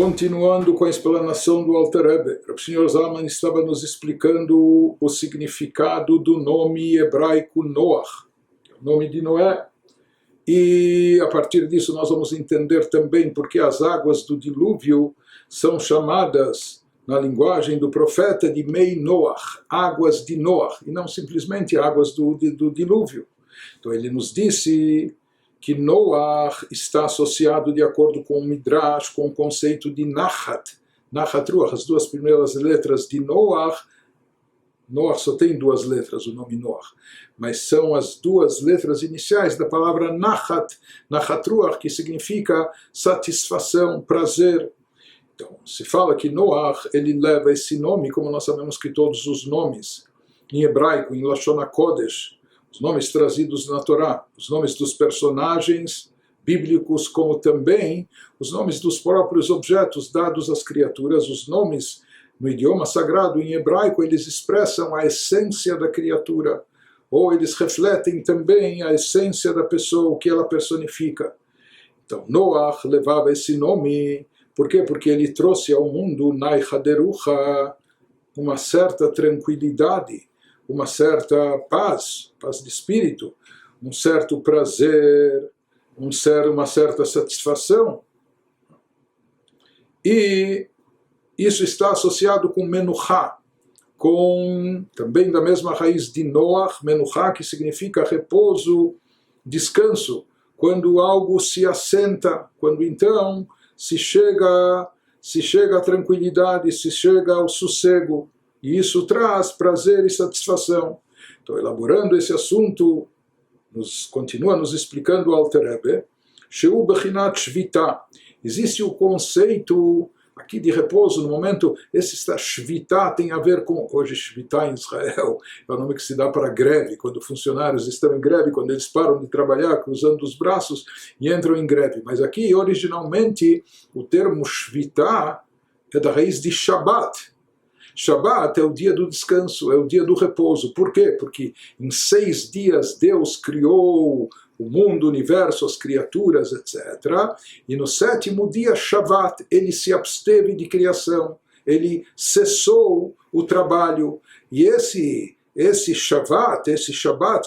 Continuando com a explanação do Alter Rebbe, o Sr. Zalman estava nos explicando o significado do nome hebraico Noach, o nome de Noé, e a partir disso nós vamos entender também porque as águas do dilúvio são chamadas, na linguagem do profeta, de Mei Noach, águas de Noach, e não simplesmente águas do dilúvio. Então ele nos disse que Noach está associado, de acordo com o Midrash, com o conceito de Nachat. Nachat Ruach, as duas primeiras letras de Noach. Noach só tem duas letras, o nome Noach, mas são as duas letras iniciais da palavra Nachat, Nachat Ruach, que significa satisfação, prazer. Então, se fala que Noach, ele leva esse nome, como nós sabemos que todos os nomes, em hebraico, em Lashon HaKodesh, os nomes trazidos na Torá, os nomes dos personagens bíblicos, como também os nomes dos próprios objetos dados às criaturas, os nomes no idioma sagrado em hebraico, eles expressam a essência da criatura, ou eles refletem também a essência da pessoa, o que ela personifica. Então, Noach levava esse nome, por quê? Porque ele trouxe ao mundo, Nai Haderucha, uma certa tranquilidade, uma certa paz de espírito, um certo prazer, uma certa satisfação. E isso está associado com Menuchá, com também da mesma raiz de Noach, Menuchá, que significa repouso, descanso, quando algo se assenta, quando então se chega à tranquilidade, se chega ao sossego. E isso traz prazer e satisfação. Então, elaborando esse assunto, continua nos explicando o Alter Rebbe, Sheu Bechinat Shvita. Existe o conceito aqui de repouso, no momento, esse Shvita tem a ver com, hoje Shvita em Israel, é o nome que se dá para greve, quando funcionários estão em greve, quando eles param de trabalhar, cruzando os braços e entram em greve. Mas aqui, originalmente, o termo Shvita é da raiz de Shabbat. Shabbat é o dia do descanso, é o dia do repouso. Por quê? Porque em 6 dias Deus criou o mundo, o universo, as criaturas, etc. E no 7º dia, Shabbat, ele se absteve de criação, ele cessou o trabalho. E esse Shabbat,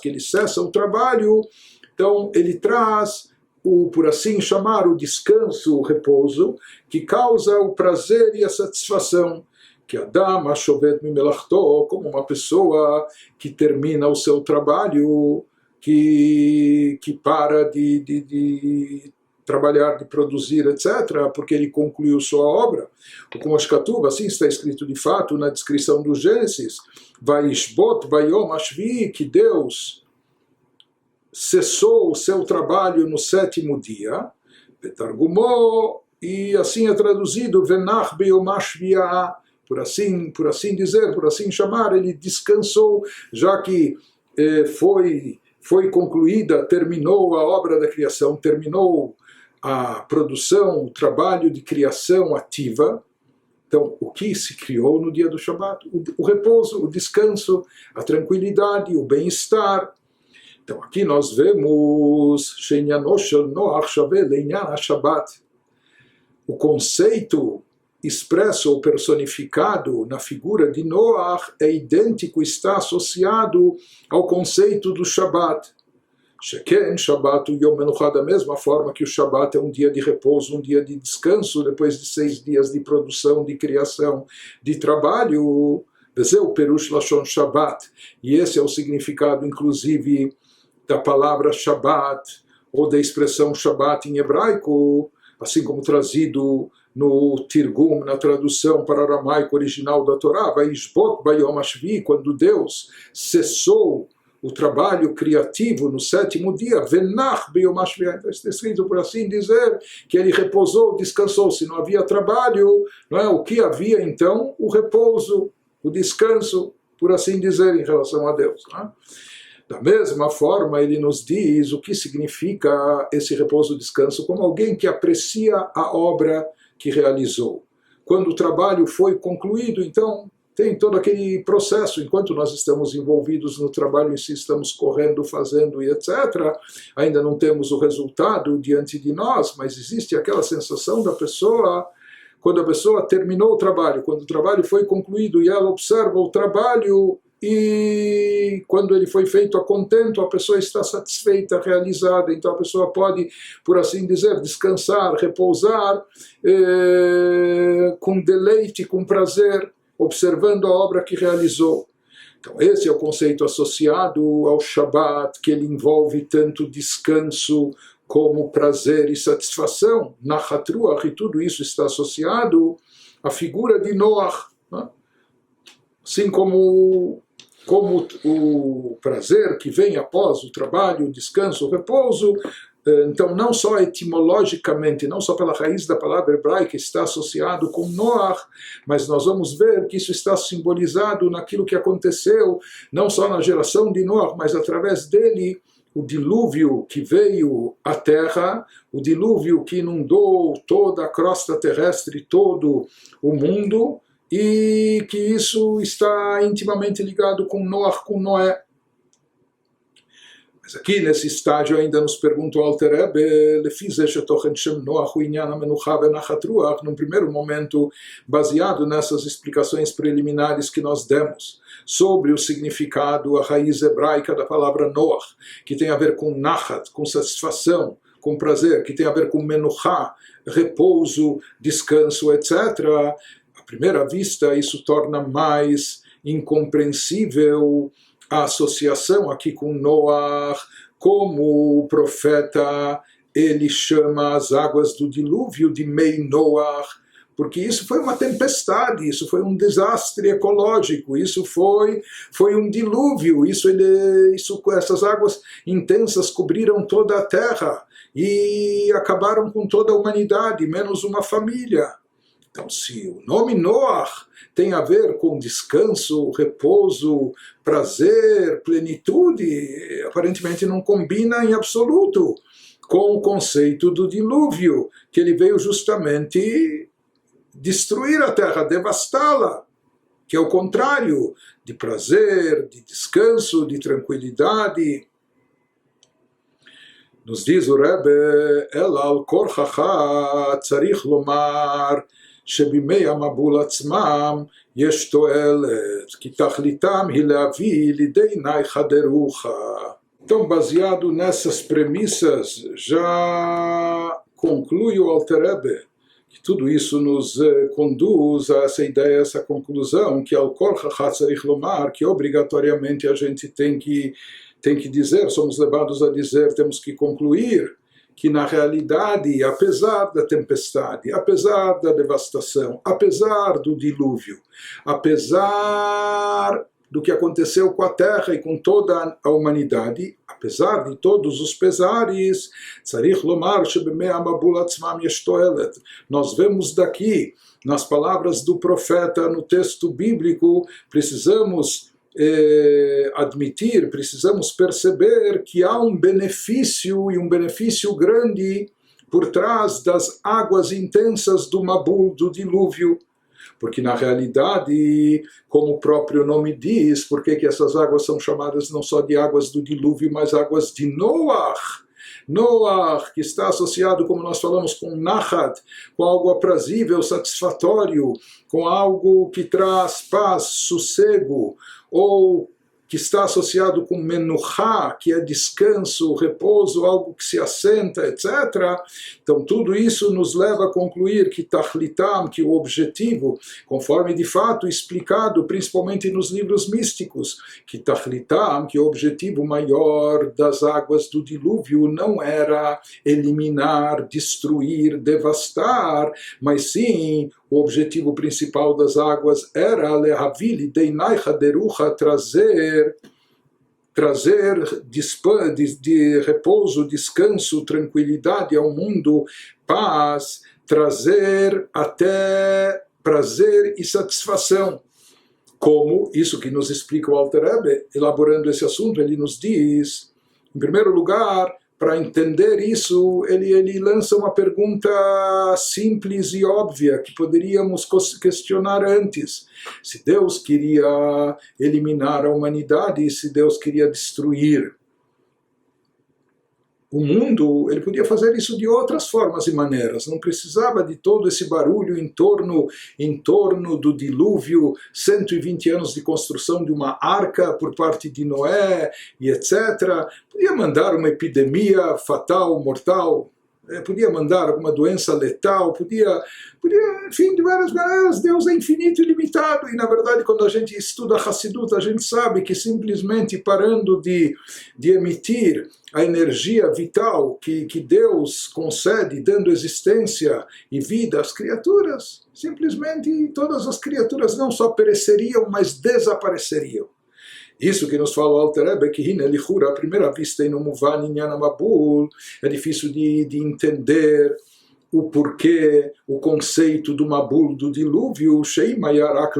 que ele cessa o trabalho, então ele traz por assim chamar, o descanso, o repouso, que causa o prazer e a satisfação. Que Adam Ashovet Mimelachto, como uma pessoa que termina o seu trabalho, que para de trabalhar, de produzir, etc., porque ele concluiu sua obra. Como Ashkatuv, assim está escrito de fato na descrição do Gênesis, Vaishbot Bayom Ashvi, que Deus cessou o seu trabalho no 7º dia, Betargumó, e assim é traduzido, Venach Beyom Ashviah, por assim dizer, por assim chamar, ele descansou, já que foi concluída, terminou a obra da criação, terminou a produção, o trabalho de criação ativa. Então, o que se criou no dia do Shabat? O repouso, o descanso, a tranquilidade, o bem-estar. Então, aqui nós vemos o conceito expresso ou personificado na figura de Noach é idêntico, está associado ao conceito do Shabat. Sheken, Shabat, o Yom Menuchá, da mesma forma que o Shabat é um dia de repouso, um dia de descanso, depois de 6 dias de produção, de criação, de trabalho. Esse é o Perush Lashon Shabat. E esse é o significado, inclusive, da palavra Shabat, ou da expressão Shabat em hebraico, assim como trazido no Tirgum, na tradução para aramaico original da Torá, Vaishbot Bayom Ashvi, quando Deus cessou o trabalho criativo no 7º dia, Venach Bayom Ashvi, então está escrito por assim dizer, que ele repousou, descansou. Se não havia trabalho, não é? O que havia então? O repouso, o descanso, por assim dizer, em relação a Deus. Não é? Da mesma forma, ele nos diz o que significa esse repouso, descanso, como alguém que aprecia a obra que realizou. Quando o trabalho foi concluído, então tem todo aquele processo, enquanto nós estamos envolvidos no trabalho em si, estamos correndo, fazendo e etc., ainda não temos o resultado diante de nós, mas existe aquela sensação da pessoa quando a pessoa terminou o trabalho, quando o trabalho foi concluído e ela observa o trabalho, e quando ele foi feito a contento, a pessoa está satisfeita, realizada, então a pessoa pode, por assim dizer, descansar, repousar com deleite, com prazer, observando a obra que realizou. Então esse é o conceito associado ao Shabbat, que ele envolve tanto descanso como prazer e satisfação. Nachat Ruach, e tudo isso está associado à figura de Noach, né? Assim como o prazer que vem após o trabalho, o descanso, o repouso. Então, não só etimologicamente, não só pela raiz da palavra hebraica está associado com Noach, mas nós vamos ver que isso está simbolizado naquilo que aconteceu, não só na geração de Noach, mas através dele, o dilúvio que veio à Terra, o dilúvio que inundou toda a crosta terrestre, todo o mundo, e que isso está intimamente ligado com Noach, com Noé. Mas aqui, nesse estágio, ainda nos pergunta o Alter Rebbe, num primeiro momento, baseado nessas explicações preliminares que nós demos, sobre o significado, a raiz hebraica da palavra Noach, que tem a ver com Nachat, com satisfação, com prazer, que tem a ver com Menuchá, repouso, descanso, etc., à primeira vista, isso torna mais incompreensível a associação aqui com Noach, como o profeta ele chama as águas do dilúvio de Mei Noach, porque isso foi uma tempestade, isso foi um desastre ecológico, isso foi um dilúvio, essas águas intensas cobriram toda a terra e acabaram com toda a humanidade, menos uma família. Então, se o nome Noach tem a ver com descanso, repouso, prazer, plenitude, aparentemente não combina em absoluto com o conceito do dilúvio, que ele veio justamente destruir a terra, devastá-la, que é o contrário de prazer, de descanso, de tranquilidade. Nos diz o Rebbe, Ela al korchacha tzarich lomar שבימי המבול עצמם יש תועלת, כי תכליתם היא להביא לידי נייחא דרוחא. Então, baseado nessas premissas, já conclui o Alter Rebbe que tudo isso nos conduz a essa ideia, essa conclusão, que al kol chachá tzarich lomar, que obrigatoriamente a gente tem que dizer, somos levados a dizer, temos que concluir, que na realidade, apesar da tempestade, apesar da devastação, apesar do dilúvio, apesar do que aconteceu com a Terra e com toda a humanidade, apesar de todos os pesares, tzarich lomar shebemei hamabul atzmam yesh toelet. Nós vemos daqui, nas palavras do profeta, no texto bíblico, precisamos admitir, precisamos perceber que há um benefício, e um benefício grande, por trás das águas intensas do Mabul, do dilúvio. Porque na realidade, como o próprio nome diz, por que essas águas são chamadas não só de águas do dilúvio, mas águas de Noach? Noach, que está associado, como nós falamos, com Nachat, com algo aprazível, satisfatório, com algo que traz paz, sossego, ou que está associado com Menuchá, que é descanso, repouso, algo que se assenta, etc. Então tudo isso nos leva a concluir que Tachlitam, que o objetivo, conforme de fato explicado principalmente nos livros místicos, que Tachlitam, que o objetivo maior das águas do dilúvio não era eliminar, destruir, devastar, mas sim o objetivo principal das águas era lehavili deinaicha derucha, trazer de repouso, descanso, tranquilidade ao mundo, paz, trazer até prazer e satisfação. Como isso que nos explica o Alter Rebbe, elaborando esse assunto, ele nos diz, em primeiro lugar, para entender isso, ele lança uma pergunta simples e óbvia, que poderíamos questionar antes. Se Deus queria eliminar a humanidade, se Deus queria destruir o mundo, ele podia fazer isso de outras formas e maneiras, não precisava de todo esse barulho em torno do dilúvio, 120 anos de construção de uma arca por parte de Noé e etc. Podia mandar uma epidemia fatal, mortal, podia mandar alguma doença letal, podia, enfim, de várias maneiras. Deus é infinito e limitado, e na verdade quando a gente estuda Hassidut, a gente sabe que simplesmente parando de emitir a energia vital que Deus concede, dando existência e vida às criaturas, simplesmente todas as criaturas não só pereceriam, mas desapareceriam. Isso que nos fala o Alter Rebbe, que Hine Lichura, à primeira vista, no Muvan Inyan Mabul, é difícil de entender o porquê, o conceito do Mabul, do dilúvio, Sheima Yarak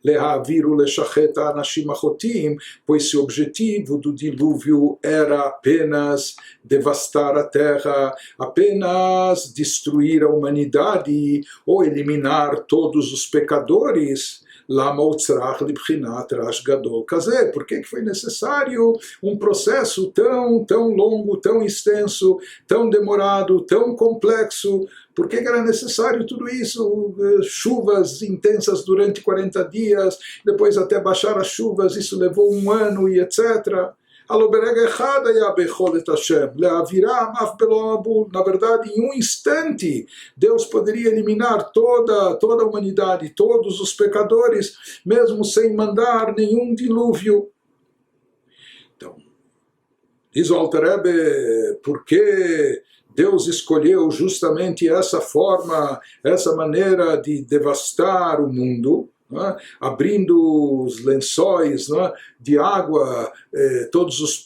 Lehaviru Leshachet Anashim Achotim, pois se o objetivo do dilúvio era apenas devastar a terra, apenas destruir a humanidade, ou eliminar todos os pecadores, por que foi necessário um processo tão longo, tão extenso, tão demorado, tão complexo? Por que era necessário tudo isso? Chuvas intensas durante 40 dias, depois até baixar as chuvas, isso levou um ano e etc. Na verdade, em um instante, Deus poderia eliminar toda a humanidade, todos os pecadores, mesmo sem mandar nenhum dilúvio. Então, diz o Alter Rebbe, por que Deus escolheu justamente essa forma, essa maneira de devastar o mundo? Abrindo os lençóis de água, todos os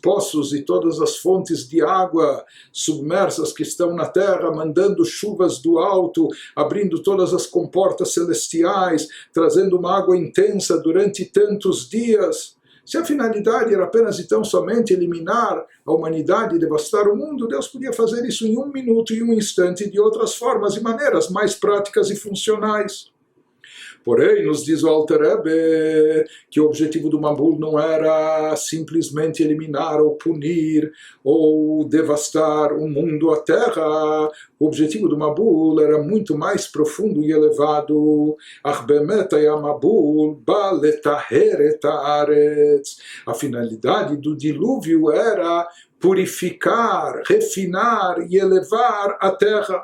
poços e todas as fontes de água submersas que estão na terra, mandando chuvas do alto, abrindo todas as comportas celestiais, trazendo uma água intensa durante tantos dias. Se a finalidade era apenas e tão somente eliminar a humanidade e devastar o mundo, Deus podia fazer isso em um minuto, em um instante, de outras formas e maneiras mais práticas e funcionais. Porém, nos diz o Alter Rebbe que o objetivo do Mabul não era simplesmente eliminar ou punir ou devastar o mundo, a terra. O objetivo do Mabul era muito mais profundo e elevado. A finalidade do dilúvio era purificar, refinar e elevar a terra.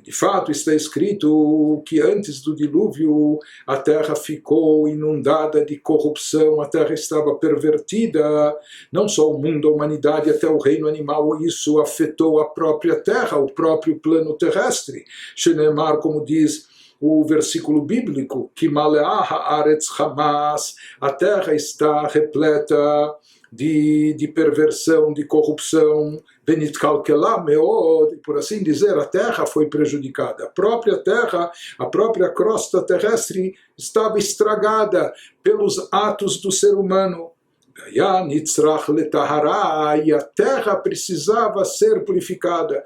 De fato, está escrito que antes do dilúvio a terra ficou inundada de corrupção, a terra estava pervertida, não só o mundo, a humanidade, até o reino animal, isso afetou a própria terra, o próprio plano terrestre. Shenemar, como diz o versículo bíblico, que Maleah haaretz Hamas, a terra está repleta de perversão, de corrupção, benitkalkelah meod, por assim dizer, a terra foi prejudicada. A própria terra, a própria crosta terrestre estava estragada pelos atos do ser humano. E a terra precisava ser purificada.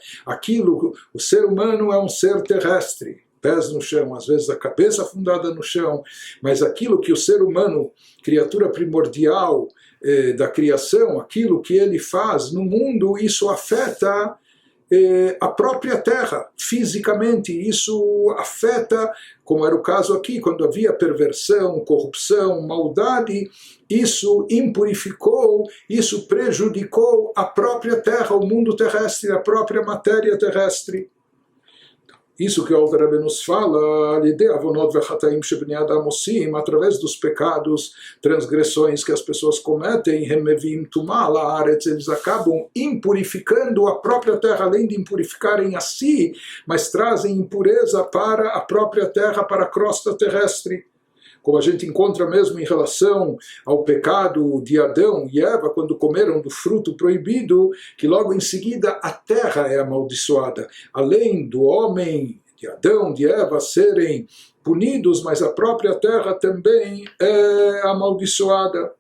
O ser humano é um ser terrestre, pés no chão, às vezes a cabeça afundada no chão, mas aquilo que o ser humano, criatura primordial da criação, aquilo que ele faz no mundo, isso afeta a própria terra, fisicamente. Isso afeta, como era o caso aqui, quando havia perversão, corrupção, maldade, isso impurificou, isso prejudicou a própria terra, o mundo terrestre, a própria matéria terrestre. Isso que o Alter Rebbe nos fala, através dos pecados, transgressões que as pessoas cometem, eles acabam impurificando a própria terra, além de impurificarem a si, mas trazem impureza para a própria terra, para a crosta terrestre. Como a gente encontra mesmo em relação ao pecado de Adão e Eva, quando comeram do fruto proibido, que logo em seguida a terra é amaldiçoada. Além do homem, de Adão, de Eva, serem punidos, mas a própria terra também é amaldiçoada.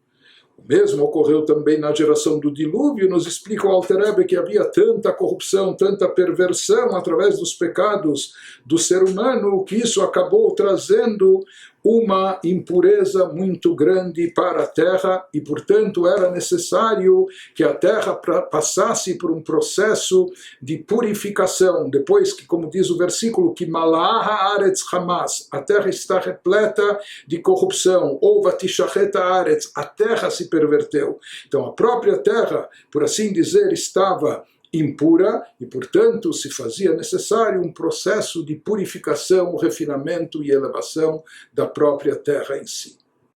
O mesmo ocorreu também na geração do dilúvio. Nos explica o Alter Rebbe que havia tanta corrupção, tanta perversão através dos pecados do ser humano, que isso acabou trazendo uma impureza muito grande para a terra e, portanto, era necessário que a terra passasse por um processo de purificação. Depois que, como diz o versículo, que Malaha Aretz Hamas, a terra está repleta de corrupção, ou Vatishachet Aretz, a terra se perverteu. Então, a própria terra, por assim dizer, estava impura e, portanto, se fazia necessário um processo de purificação, refinamento e elevação da própria terra em si.